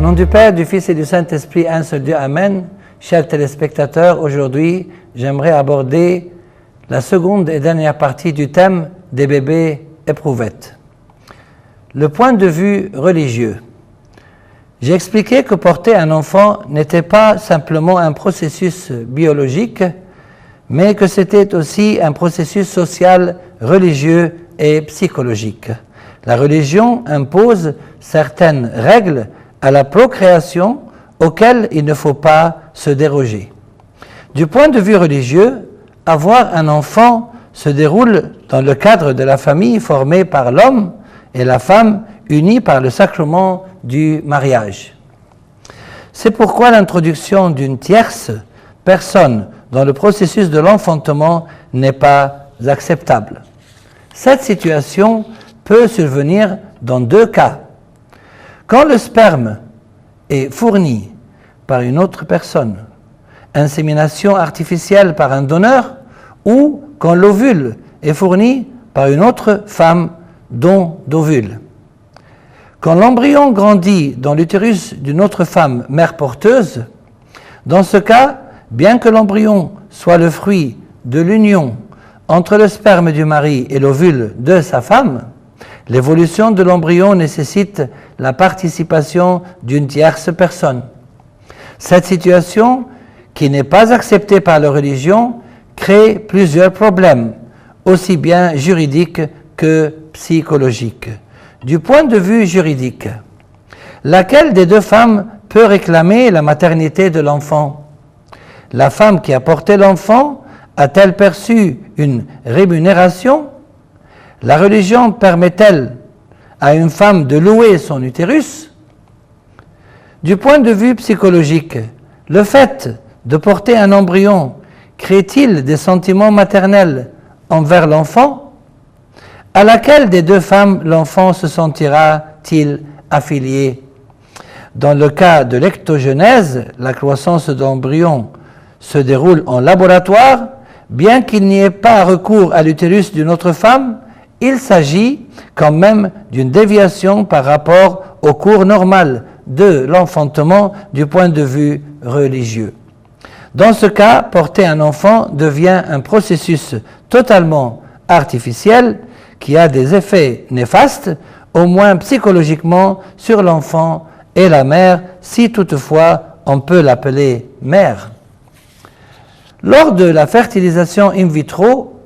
nom du Père, du Fils et du Saint-Esprit, un seul Dieu, Amen. Chers téléspectateurs, aujourd'hui, j'aimerais aborder la seconde et dernière partie du thème des bébés éprouvettes. Le point de vue religieux. J'ai expliqué que porter un enfant n'était pas simplement un processus biologique, mais que c'était aussi un processus social, religieux et psychologique. La religion impose certaines règles à la procréation auxquelles il ne faut pas se déroger. Du point de vue religieux, avoir un enfant se déroule dans le cadre de la famille formée par l'homme et la femme unis par le sacrement du mariage. C'est pourquoi l'introduction d'une tierce personne dans le processus de l'enfantement n'est pas acceptable. Cette situation peut survenir dans deux cas. Quand le sperme est fourni par une autre personne, insémination artificielle par un donneur, ou quand l'ovule est fourni par une autre femme, don d'ovule. Quand l'embryon grandit dans l'utérus d'une autre femme mère porteuse, dans ce cas, bien que l'embryon soit le fruit de l'union entre le sperme du mari et l'ovule de sa femme, l'évolution de l'embryon nécessite la participation d'une tierce personne. Cette situation, qui n'est pas acceptée par la religion, crée plusieurs problèmes, aussi bien juridiques que psychologiques. Du point de vue juridique, laquelle des deux femmes peut réclamer la maternité de l'enfant? La femme qui a porté l'enfant a-t-elle perçu une rémunération? La religion permet-elle à une femme de louer son utérus? Du point de vue psychologique, le fait de porter un embryon crée-t-il des sentiments maternels envers l'enfant? À laquelle des deux femmes l'enfant se sentira-t-il affilié? Dans le cas de l'ectogenèse, la croissance d'embryon se déroule en laboratoire. Bien qu'il n'y ait pas recours à l'utérus d'une autre femme, il s'agit quand même d'une déviation par rapport au cours normal de l'enfantement du point de vue religieux. Dans ce cas, porter un enfant devient un processus totalement artificiel qui a des effets néfastes, au moins psychologiquement, sur l'enfant et la mère, si toutefois on peut l'appeler mère. Lors de la fertilisation in vitro,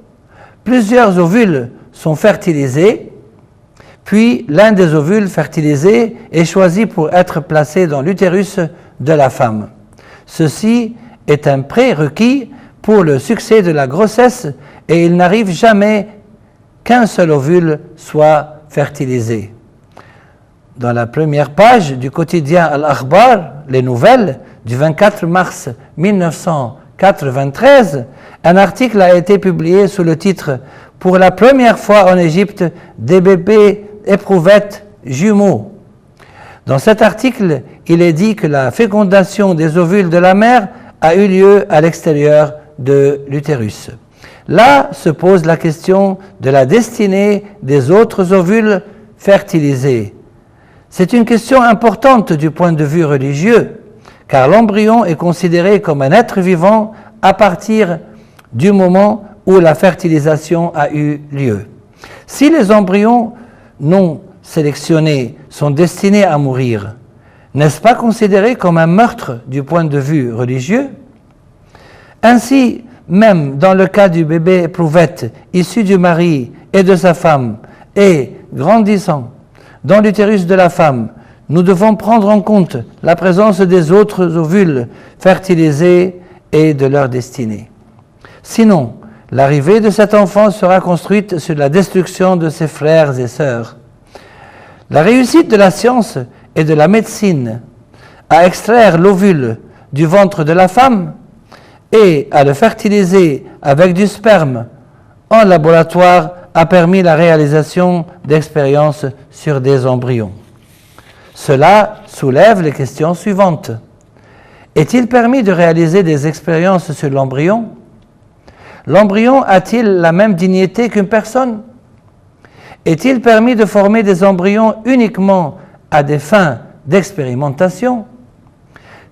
plusieurs ovules sont fertilisés, puis l'un des ovules fertilisés est choisi pour être placé dans l'utérus de la femme. Ceci est un prérequis pour le succès de la grossesse et il n'arrive jamais qu'un seul ovule soit fertilisé. Dans la première page du quotidien Al-Akhbar, les nouvelles, du 24 mars 1993, un article a été publié sous le titre « Pour la première fois en Égypte, des bébés éprouvettes jumeaux ». Dans cet article, il est dit que la fécondation des ovules de la mère a eu lieu à l'extérieur de l'utérus. Là se pose la question de la destinée des autres ovules fertilisés. C'est une question importante du point de vue religieux, car l'embryon est considéré comme un être vivant à partir du moment où la fertilisation a eu lieu. Si les embryons non sélectionnés sont destinés à mourir, n'est-ce pas considéré comme un meurtre du point de vue religieux? Ainsi, même dans le cas du bébé éprouvette issu du mari et de sa femme et grandissant dans l'utérus de la femme, nous devons prendre en compte la présence des autres ovules fertilisés et de leur destinée. Sinon, l'arrivée de cet enfant sera construite sur la destruction de ses frères et sœurs. La réussite de la science et de la médecine à extraire l'ovule du ventre de la femme et à le fertiliser avec du sperme en laboratoire a permis la réalisation d'expériences sur des embryons. Cela soulève les questions suivantes. Est-il permis de réaliser des expériences sur l'embryon? L'embryon a-t-il la même dignité qu'une personne? Est-il permis de former des embryons uniquement à des fins d'expérimentation.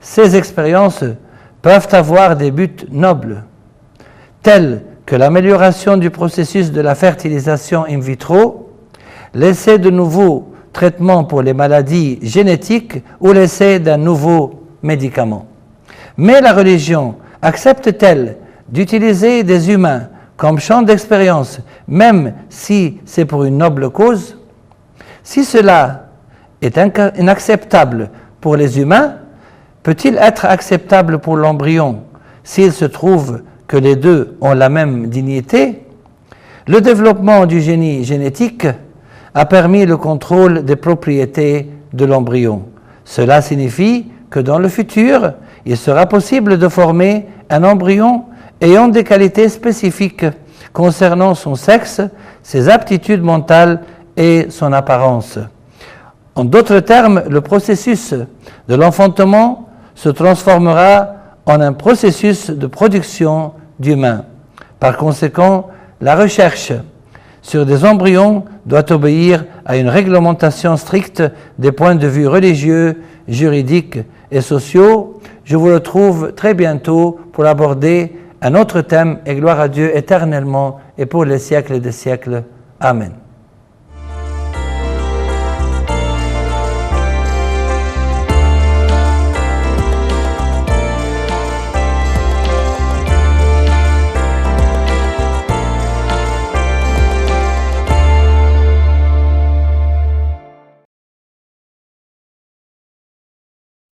Ces expériences peuvent avoir des buts nobles, tels que l'amélioration du processus de la fertilisation in vitro, l'essai de nouveaux traitements pour les maladies génétiques ou l'essai d'un nouveau médicament. Mais la religion accepte-t-elle d'utiliser des humains comme champ d'expérience, même si c'est pour une noble cause? Si cela est inacceptable pour les humains, peut-il être acceptable pour l'embryon s'il se trouve que les deux ont la même dignité? Le développement du génie génétique a permis le contrôle des propriétés de l'embryon. Cela signifie que dans le futur, il sera possible de former un embryon ayant des qualités spécifiques concernant son sexe, ses aptitudes mentales et son apparence. En d'autres termes, le processus de l'enfantement se transformera en un processus de production d'humains. Par conséquent, la recherche sur des embryons doit obéir à une réglementation stricte des points de vue religieux, juridiques et sociaux. Je vous retrouve très bientôt pour aborder un autre thème, et gloire à Dieu éternellement et pour les siècles des siècles. Amen.